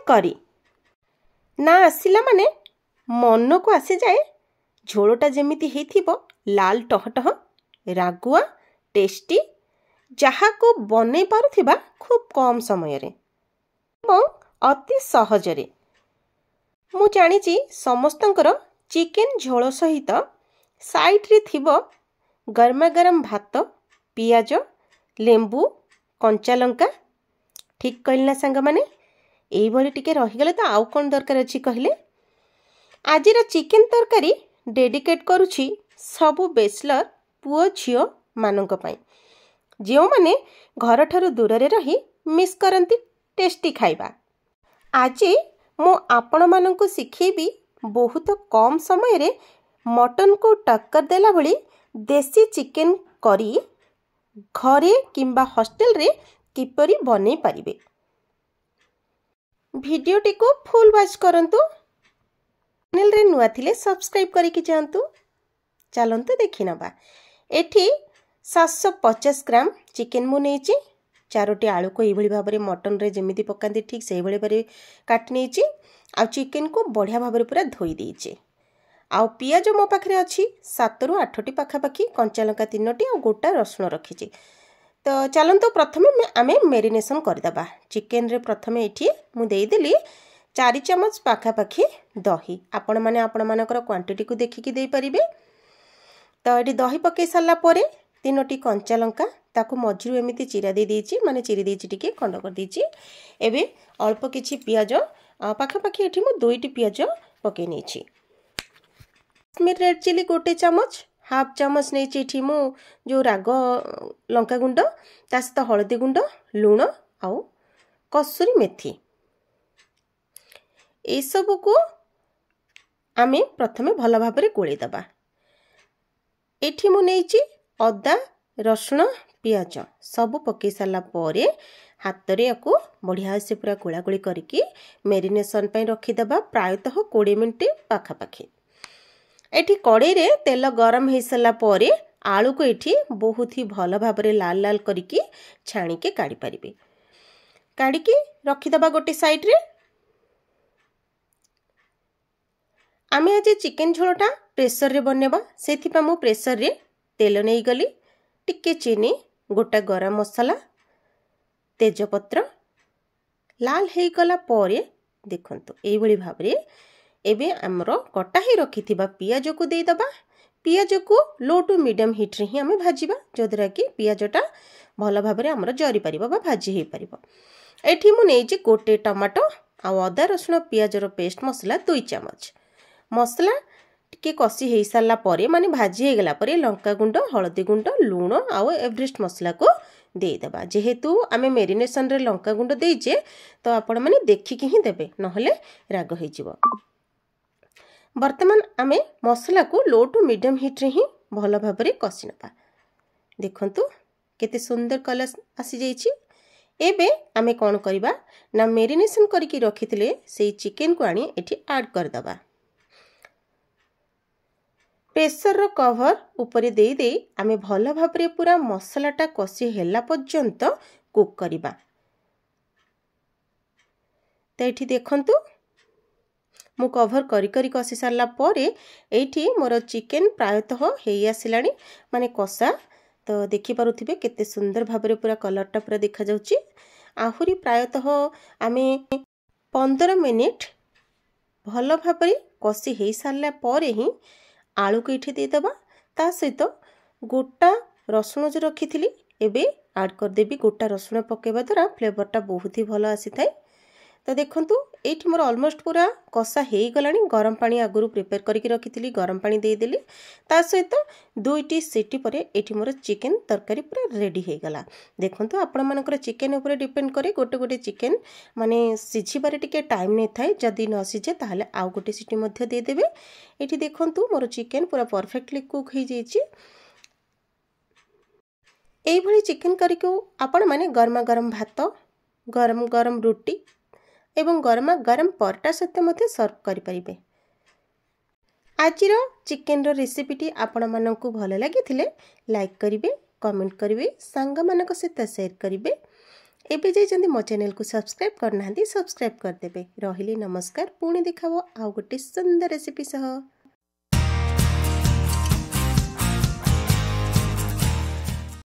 करी ना आसिला माने मन को आसी जाए झोलटा जेमिति हेथिबो लाल टहटह रागुआ टेस्टी जहा को बनै पारुथिबा खूब कम समय रे एवं अति सहजरे। मु जानिछि समस्तंकर चिकेन झोल सहित साइड रे थिबो गरमा गरम भात पियाज लेंबू कंचा लंका ठीक कहली ना सांग माने एई भली टिके रही गले तो आउ कोन दरकार अछि कहले। आजिर चिकेन तरकारी डेडिकेट करूछि सबु बेचलर पुओ झियो मानक पई जेउ माने घर ठारू दूर रे रही मिस करंती टेस्टी खाइबा। आज मु आपण मानकु सिखेबी बहुत कम समय रे मटन को टक्कर देला भली देसी चिकेन करी घरे किंबा हॉस्टेल रे किपरि बनै पारिबे। भिडियोटी को फुल वॉच करंतु चैनल रे नुआ थिले सब्सक्राइब करिकि जानतु। चलंतु देखि नबा। एठी 750 ग्राम चिकेन मु नेछि चारोटी आलू को एभली भाबरे मटन रे जेमिति पकांती ठीक सेही भली भाबरे काट नेछि आ चिकेन को बढ़िया भाबरे पूरा धोई देछि। आ पियाज मो पाखरे अछि 7 रु 8टी पाखा पाखी कंचा लंका 3टी आ गोटा रसुण रखिछि। तो चलंतु प्रथमे आमे मेरिनेशन करदबा। चिकेन रे प्रथमे एठी मु देई देली 4 चम्मच पाखा पाखी दही आपण माने आपण मानकर क्वांटिटी को देखिकि देई परिबे। तो एठी दही पके साला परे 3टी कंचा लंका ताकू मझिरु एमिति चिरा दे देछि माने चिरी देछि टिके खंड कर देछि। एबे अल्प किछि पियाज पाखा पाखी एठी मु 2टी पियाज पके नेछि। कश्मीर रेड चिली गोटे चम्मच हाफ चम्मच नेछि एठी मु जो राग लंका गुंड ता सहित हळदी गुंड लूण आउ कसूरी मेथी ए सब को आमे प्रथमे भल भाबरे गोळी दबा। एठी मु नेछि अदा रसुण पियाज सब पके साला परे हाथ रे याकू बढ़िया से पूरा गोला गोली करके मेरिनेशन पई रखी दबा प्रायतः 20 मिनिट पाखा पाखी। एठी कड़े रे तेल गरम हे साला परे आलू को एठी बहुत ही भल भाबरे लाल लाल करके छाणी के काढी परिबे। काढी के रखी दबा गोटे साइड रे। आमे आज चिकेन झोलटा प्रेशर रे बनेबा सेथि पा मु प्रेशर रे तेल नै गली टिके चीनी गोटा गरम मसाला तेजपत्र लाल हे गला परे देखंतु एई भली भाबरे एबे हमरो कटा ही रखिथिबा पियाज को देई दबा। पियाज को लो टू मीडियम हीट रे ही हमें भाजीबा जदरा कि पियाजटा भल भाबरे हमरो जरी परिबा बा भाजी हे परिबा। एठी मु नेछि गोटे टमाटो आ अदा रसुण पियाज रो पेस्ट मसला 2 चम्मच मसला टिके कसी हे साला परे माने भाजी हे गला परे लंका गुंड हळदी गुंड लूण आउ एवरेस्ट मसला को देई दबा। जेहेतु आमे मेरिनेशन रे लंका गुंड देइजे तो आपण माने देखिकि ही देबे नहले राग हे जिवो। वर्तमान आमे मसला को लो टू मीडियम हीट रे ही भल भाबरे कसी नबा। देखंतु केते सुंदर कलर आसी जाईछि। एबे आमे कोन करिबा ना मेरिनेशन करके रखिथिले सेई चिकेन को आनी एठी ऐड कर दबा। प्रेशर रो कवर ऊपर देई देई आमे भल भाबरे पूरा मसलाटा कसी हेला पर्यंत कुक करिबा। तो एठी देखंतु मु कवर करी करी कसी सारला परे एठी मोर चिकेन प्रायतः हेई आसिलानी माने कसा। तो देखि पारुथिबे केते सुंदर भाबरे पूरा कलरटा पूरा देखा जाउची। आहुरी प्रायतः आमे 15 मिनिट भल भाबरे कसी हेई सारला परे ही आलू को इठी दे दबा। ता सहित गोटा रसुण जो रखी थी एबे ऐड कर देबी। गोटा रसुण पकेबा द्वारा फ्लेवरटा बहुत ही भल आसी थाए। तो देखंतु एठी मोर ऑलमोस्ट पूरा कसा हे गलानी। गरम पानी आगुरु प्रिपेयर करके रखिथिली गरम पानी दे देली ता सहित 2टी सीटी परे एठी मोर चिकेन तरकारी पूरा रेडी हे गला। देखंतु आपण मानकर चिकेन ऊपर डिपेंड करे गोटे गोटे चिकेन माने सिझिबारे टिके टाइम नै थाए। जदी न सिझे ताहले आउ गोटे सीटी मध्ये दे देबे। एठी देखंतु मोर चिकेन पूरा परफेक्टली कुक हे जाईची। एई भली चिकेन करी को आपण माने गरमा गरम भात गरम गरम रोटी एवं गरमा गरम परोटा सहित मध्य सर्व करि परिबे। आजिर चिकेन रो रेसिपीटी आपण मानकु भल लागिथिले लाइक करिवे कमेंट करिवे सांग मानक सहित शेयर करिवे एबे जाई जंदी मो चैनल को सब्सक्राइब करना सब्सक्राइब करदेबे। रहिली नमस्कार, पुणी देखाबो आउ गोटे सुंदर रेसिपी सह।